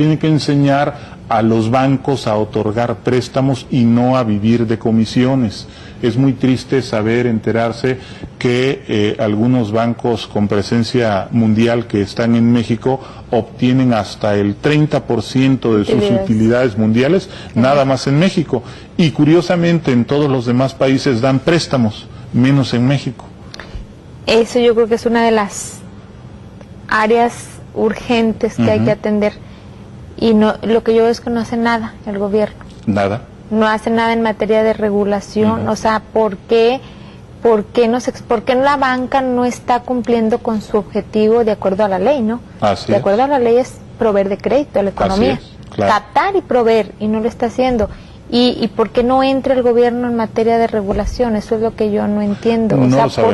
tiene que enseñar a los bancos a otorgar préstamos y no a vivir de comisiones. Es muy triste enterarse que algunos bancos con presencia mundial que están en México obtienen hasta el 30% de sus utilidades mundiales, nada más en México. Y curiosamente en todos los demás países dan préstamos, menos en México. Eso yo creo que es una de las áreas urgentes que hay que atender. Y no, lo que yo veo es que no hace nada el gobierno. Nada. No hace nada en materia de regulación. O sea, ¿por qué la banca no está cumpliendo con su objetivo de acuerdo a la ley, no? Así de acuerdo a la ley es proveer de crédito a la economía. Así es, claro. Captar y proveer, y no lo está haciendo. ¿Y por qué no entra el gobierno en materia de regulación? Eso es lo que yo no entiendo. O sea,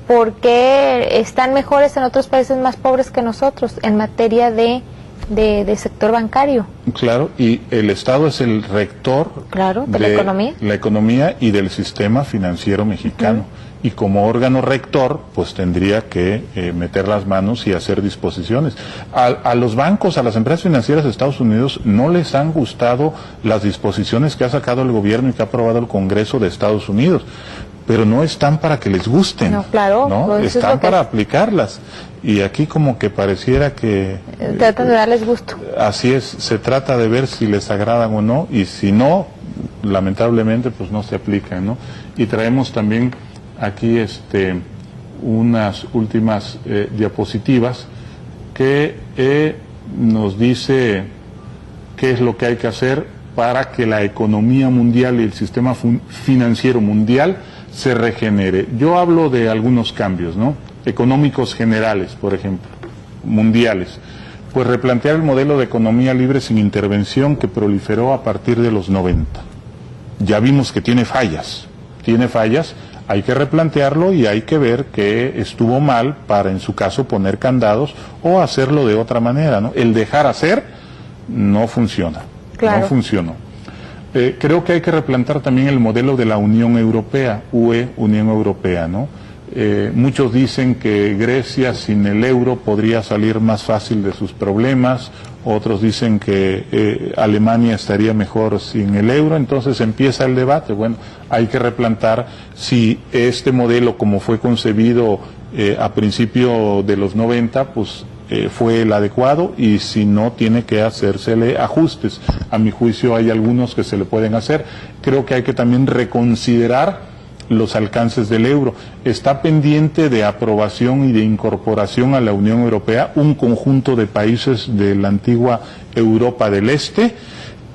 ¿por qué están mejores en otros países más pobres que nosotros en materia de sector bancario? Claro, y el Estado es el rector de la economía y del sistema financiero mexicano. Y como órgano rector, pues tendría que meter las manos y hacer disposiciones. A los bancos, a las empresas financieras de Estados Unidos, no les han gustado las disposiciones que ha sacado el gobierno y que ha aprobado el Congreso de Estados Unidos. Pero no están para que les gusten, ¿no? Pues están para aplicarlas. Y aquí como que pareciera que... tratan de darles gusto. Así es, se trata de ver si les agradan o no, y si no, lamentablemente, pues no se aplican, ¿no? Y traemos también aquí unas últimas diapositivas que nos dice qué es lo que hay que hacer para que la economía mundial y el sistema financiero mundial se regenere. Yo hablo de algunos cambios, ¿no? Económicos generales, por ejemplo, mundiales. Pues replantear el modelo de economía libre sin intervención que proliferó a partir de los 90. Ya vimos que tiene fallas, hay que replantearlo y hay que ver que estuvo mal para, en su caso, poner candados o hacerlo de otra manera, ¿no? El dejar hacer no funciona, no funcionó. Creo que hay que replantear también el modelo de la Unión Europea, Unión Europea, ¿no? Muchos dicen que Grecia sin el euro podría salir más fácil de sus problemas, otros dicen que Alemania estaría mejor sin el euro, entonces empieza el debate. Bueno, hay que replantear si este modelo, como fue concebido a principio de los 90, pues fue el adecuado, y si no, tiene que hacérsele ajustes. A mi juicio hay algunos que se le pueden hacer. Creo que hay que también reconsiderar los alcances del euro. Está pendiente de aprobación y de incorporación a la Unión Europea un conjunto de países de la antigua Europa del Este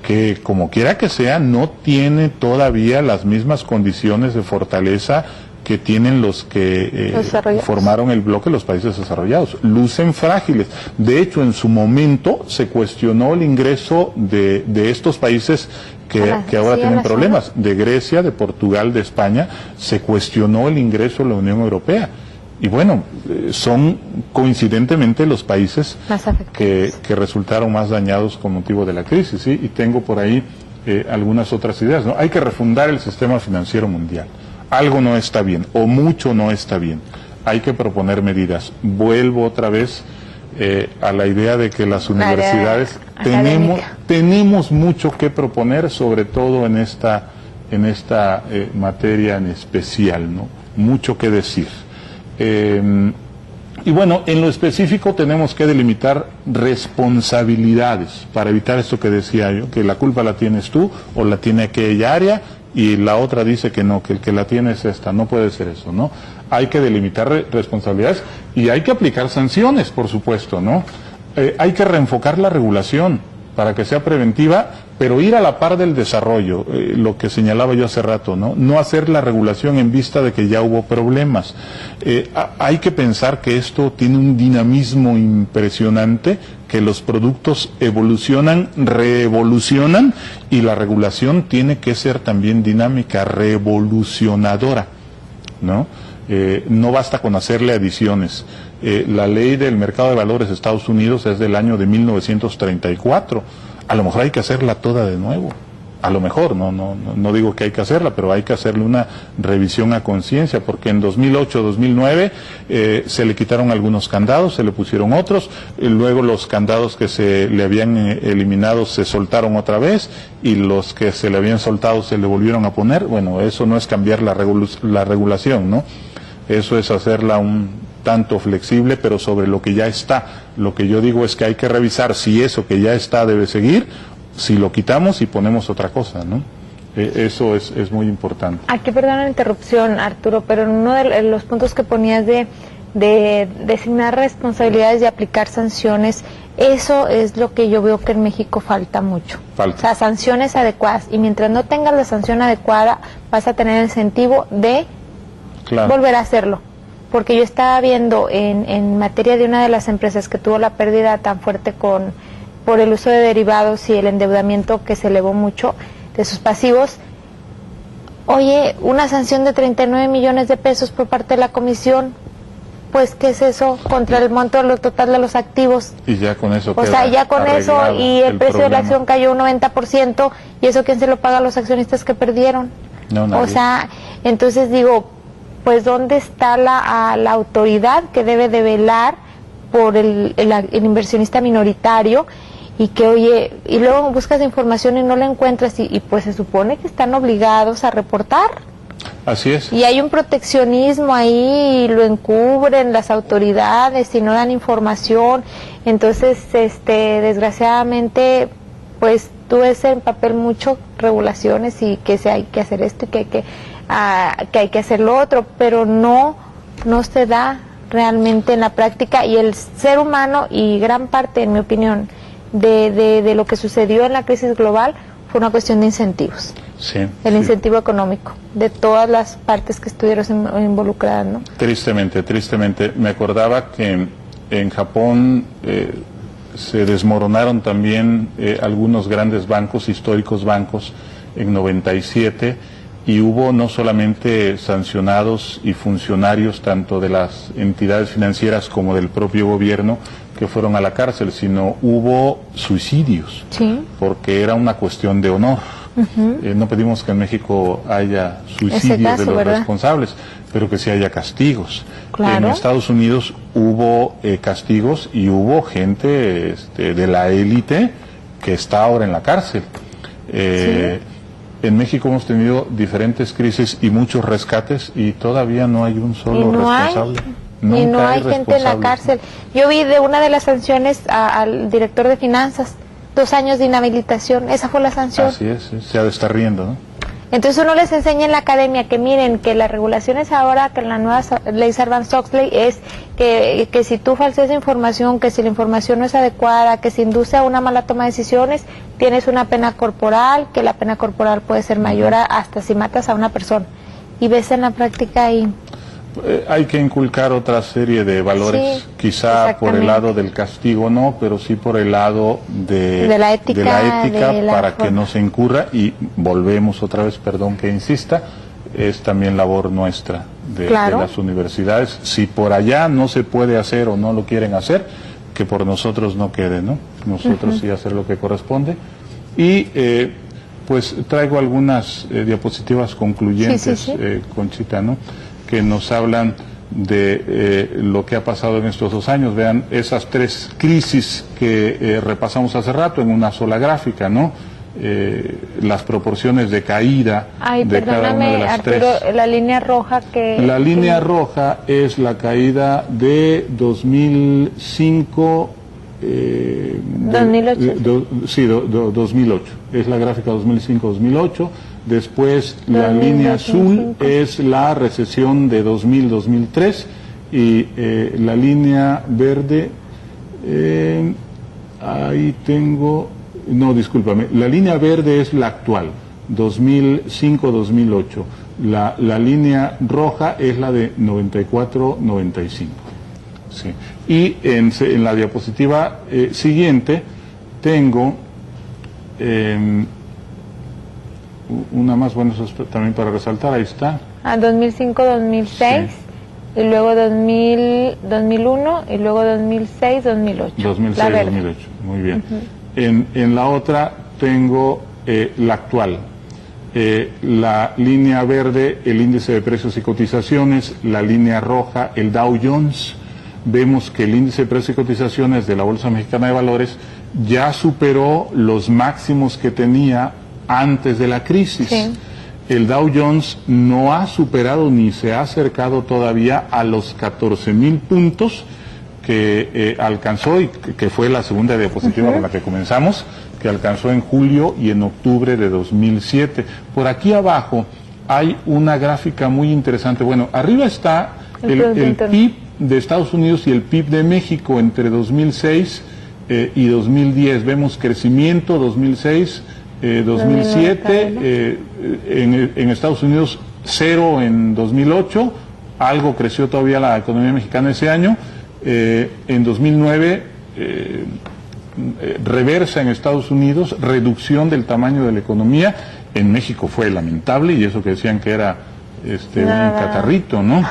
que, como quiera que sea, no tiene todavía las mismas condiciones de fortaleza que tienen los que formaron el bloque, los países desarrollados. Lucen frágiles. De hecho, en su momento se cuestionó el ingreso de estos países que ahora tienen problemas. De Grecia, de Portugal, de España, se cuestionó el ingreso a la Unión Europea. Y bueno, son coincidentemente los países que resultaron más dañados con motivo de la crisis, ¿sí? Y tengo por ahí algunas otras ideas, ¿no? Hay que refundar el sistema financiero mundial. Algo no está bien, o mucho no está bien. Hay que proponer medidas. Vuelvo otra vez a la idea de que las universidades tenemos mucho que proponer, sobre todo en esta materia en especial, ¿no? Mucho que decir. Y bueno, en lo específico tenemos que delimitar responsabilidades para evitar esto que decía yo, que la culpa la tienes tú o la tiene aquella área, y la otra dice que no, que el que la tiene es esta. No puede ser eso, ¿no? Hay que delimitar responsabilidades y hay que aplicar sanciones, por supuesto, ¿no? Hay que reenfocar la regulación para que sea preventiva, pero ir a la par del desarrollo, lo que señalaba yo hace rato, ¿no? No hacer la regulación en vista de que ya hubo problemas. Hay que pensar que esto tiene un dinamismo impresionante, que los productos evolucionan, reevolucionan, y la regulación tiene que ser también dinámica, revolucionadora, ¿no? No basta con hacerle adiciones. La ley del mercado de valores de Estados Unidos es del año de 1934. A lo mejor hay que hacerla toda de nuevo. a lo mejor, no digo que hay que hacerla, pero hay que hacerle una revisión a conciencia, porque en 2008, 2009 se le quitaron algunos candados, se le pusieron otros, y luego los candados que se le habían eliminado se soltaron otra vez, y los que se le habían soltado se le volvieron a poner. Bueno, eso no es cambiar la regulación, ¿no? Eso es hacerla un tanto flexible, pero sobre lo que ya está. Lo que yo digo es que hay que revisar si eso que ya está debe seguir, si lo quitamos y ponemos otra cosa, ¿no? Eso es muy importante. Aquí, perdón la interrupción, Arturo, pero en uno de los puntos que ponías de designar responsabilidades y aplicar sanciones, eso es lo que yo veo que en México falta mucho. O sea, sanciones adecuadas. Y mientras no tengas la sanción adecuada, vas a tener el incentivo de volver a hacerlo. Porque yo estaba viendo en materia de una de las empresas que tuvo la pérdida tan fuerte por el uso de derivados y el endeudamiento que se elevó mucho de sus pasivos. Oye, una sanción de 39 millones de pesos por parte de la comisión, pues ¿qué es eso? Contra el monto total de los activos. Y ya con eso o sea, ya con eso, y el precio de la acción cayó un 90%, y eso ¿quién se lo paga a los accionistas que perdieron? No, nadie. O sea, entonces digo, pues ¿dónde está la autoridad que debe de velar por el inversionista minoritario? Y que, oye, y luego buscas información y no la encuentras, y pues se supone que están obligados a reportar. Así es. Y hay un proteccionismo ahí, y lo encubren las autoridades y no dan información. Entonces, desgraciadamente, pues tú ves en papel mucho regulaciones y que hay que hacer esto y que hay que hacer lo otro, pero no se da realmente en la práctica. Y el ser humano, y gran parte, en mi opinión, de lo que sucedió en la crisis global fue una cuestión de incentivos. Sí, el incentivo económico de todas las partes que estuvieron involucradas, ¿no? Tristemente. Me acordaba que en Japón se desmoronaron también algunos grandes bancos, históricos bancos, en 97, y hubo no solamente sancionados y funcionarios tanto de las entidades financieras como del propio gobierno que fueron a la cárcel, sino hubo suicidios, porque era una cuestión de honor. No pedimos que en México haya suicidios de los responsables, pero que sí haya castigos. En Estados Unidos hubo castigos y hubo gente de la élite que está ahora en la cárcel. En México hemos tenido diferentes crisis y muchos rescates, y todavía no hay un solo responsable. Y no hay gente en la cárcel. Yo vi de una de las sanciones al director de finanzas, 2 años de inhabilitación. Esa fue la sanción. Así es, se ha de estar riendo, ¿no? Entonces uno les enseña en la academia que miren, que las regulaciones ahora, que en la nueva ley Sarbanes-Oxley es que si tú falseas información, que si la información no es adecuada, que si induce a una mala toma de decisiones, tienes una pena corporal, que la pena corporal puede ser mayor hasta si matas a una persona. Y ves en la práctica ahí. Hay que inculcar otra serie de valores, quizá por el lado del castigo no, pero sí por el lado de la ética para que no se incurra. Y volvemos otra vez, perdón que insista, es también labor nuestra de las universidades. Si por allá no se puede hacer o no lo quieren hacer, que por nosotros no quede, ¿no? Nosotros sí hacer lo que corresponde. Y pues traigo algunas diapositivas concluyentes, Conchita, ¿no?, que nos hablan de lo que ha pasado en estos 2 años. Vean esas 3 crisis que repasamos hace rato en una sola gráfica, ¿no? Las proporciones de caída de cada una de las Arturo, 3. La línea roja que... La línea roja es la caída de 2005... 2008. 2008. Es la gráfica 2005-2008. Después la línea azul es la recesión de 2000-2003 y la línea verde, ahí tengo, no, discúlpame, la línea verde es la actual, 2005-2008. La línea roja es la de 94-95. Sí. Y en la diapositiva siguiente tengo una más, bueno, eso también para resaltar, ahí está. 2005-2006, y luego 2001, y luego 2006-2008. 2006-2008, muy bien. En la otra tengo la actual. La línea verde, el índice de precios y cotizaciones, la línea roja, el Dow Jones. Vemos que el índice de precios y cotizaciones de la Bolsa Mexicana de Valores ya superó los máximos que tenía antes de la crisis. Sí. El Dow Jones no ha superado ni se ha acercado todavía a los 14,000 puntos que alcanzó, y que fue la segunda diapositiva con la que comenzamos, que alcanzó en julio y en octubre de 2007. Por aquí abajo hay una gráfica muy interesante. Bueno, arriba está el PIB de Estados Unidos y el PIB de México entre 2006 y 2010. Vemos crecimiento 2006, 2007, en Estados Unidos 0 en 2008, algo creció todavía la economía mexicana ese año. En 2009 reversa en Estados Unidos, reducción del tamaño de la economía. En México fue lamentable, y eso que decían que era un catarrito, ¿no?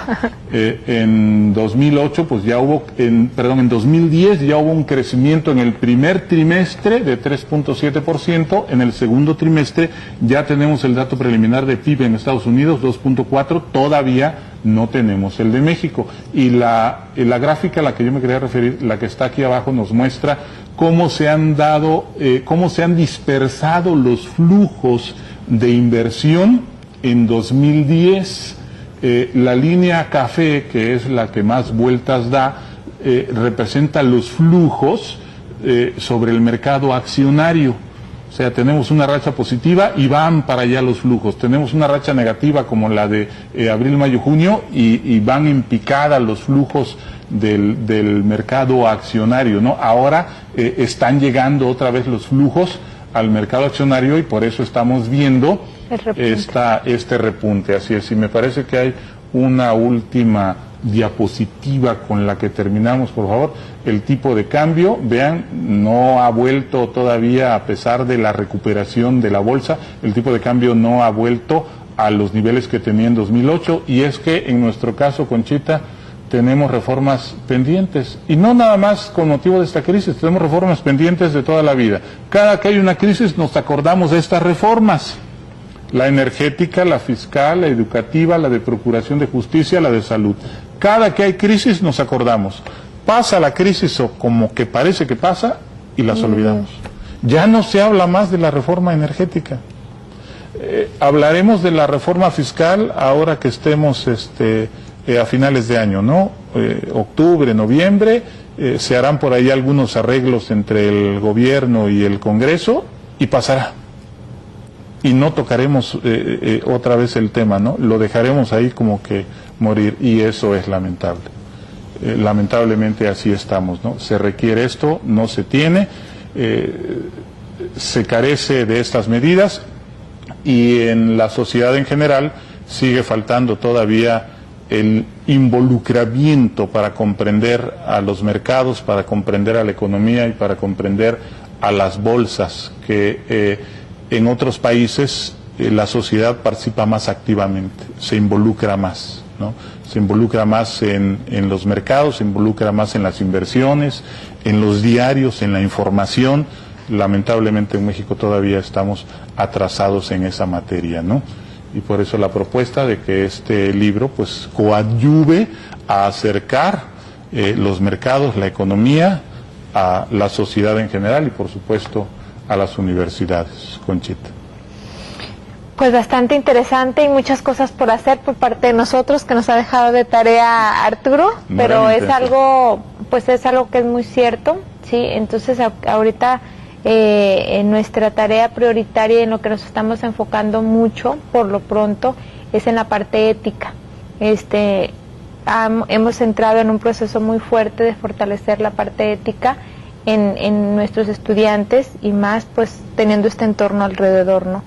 En 2008, pues ya hubo, en 2010 ya hubo un crecimiento en el primer trimestre de 3.7%, en el segundo trimestre ya tenemos el dato preliminar de PIB en Estados Unidos, 2.4%, todavía no tenemos el de México. Y la gráfica a la que yo me quería referir, la que está aquí abajo, nos muestra cómo se han dispersado los flujos de inversión en 2010. La línea café, que es la que más vueltas da, representa los flujos sobre el mercado accionario. O sea, tenemos una racha positiva y van para allá los flujos. Tenemos una racha negativa como la de abril, mayo, junio, y van en picada los flujos del mercado accionario, ¿no? Ahora están llegando otra vez los flujos al mercado accionario, y por eso estamos viendo este repunte. Así es, y me parece que hay una última diapositiva con la que terminamos, por favor. El tipo de cambio, vean, no ha vuelto todavía, a pesar de la recuperación de la bolsa, el tipo de cambio no ha vuelto a los niveles que tenía en 2008, y es que en nuestro caso, Conchita, tenemos reformas pendientes, y no nada más con motivo de esta crisis, tenemos reformas pendientes de toda la vida. Cada que hay una crisis nos acordamos de estas reformas: la energética, la fiscal, la educativa, la de procuración de justicia, la de salud. Cada que hay crisis nos acordamos. Pasa la crisis, o como que parece que pasa, y las olvidamos. Ya no se habla más de la reforma energética. Hablaremos de la reforma fiscal ahora que estemos a finales de año, ¿no? Octubre, noviembre, se harán por ahí algunos arreglos entre el gobierno y el Congreso, y pasará. Y no tocaremos otra vez el tema, ¿no? Lo dejaremos ahí como que morir, y eso es lamentable. Lamentablemente así estamos, ¿no? Se requiere esto, no se tiene, se carece de estas medidas, y en la sociedad en general sigue faltando todavía el involucramiento para comprender a los mercados, para comprender a la economía y para comprender a las bolsas, que en otros países la sociedad participa más activamente, se involucra más, ¿no? Se involucra más en los mercados, se involucra más en las inversiones, en los diarios, en la información. Lamentablemente en México todavía estamos atrasados en esa materia, ¿no? Y por eso la propuesta de que este libro pues coadyuve a acercar los mercados, la economía, a la sociedad en general, y por supuesto a las universidades. Conchita. Pues bastante interesante, y muchas cosas por hacer por parte de nosotros, que nos ha dejado de tarea Arturo, pero es algo que es muy cierto, ¿sí? Entonces ahorita en nuestra tarea prioritaria, en lo que nos estamos enfocando mucho por lo pronto, es en la parte ética. Hemos entrado en un proceso muy fuerte de fortalecer la parte ética en nuestros estudiantes, y más pues teniendo este entorno alrededor, ¿no?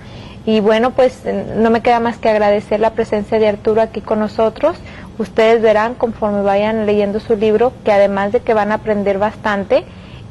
Y bueno, pues no me queda más que agradecer la presencia de Arturo aquí con nosotros. Ustedes verán conforme vayan leyendo su libro que además de que van a aprender bastante,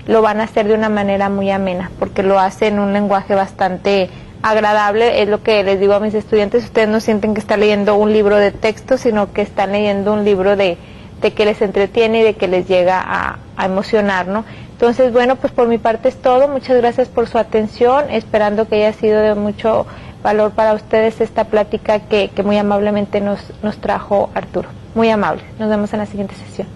lo van a hacer de una manera muy amena, porque lo hace en un lenguaje bastante agradable. Es lo que les digo a mis estudiantes: ustedes no sienten que están leyendo un libro de texto, sino que están leyendo un libro de que les entretiene y de que les llega a emocionar, ¿no? Entonces, bueno, pues por mi parte es todo. Muchas gracias por su atención, esperando que haya sido de mucho valor para ustedes esta plática que muy amablemente nos trajo Arturo. Muy amable. Nos vemos en la siguiente sesión.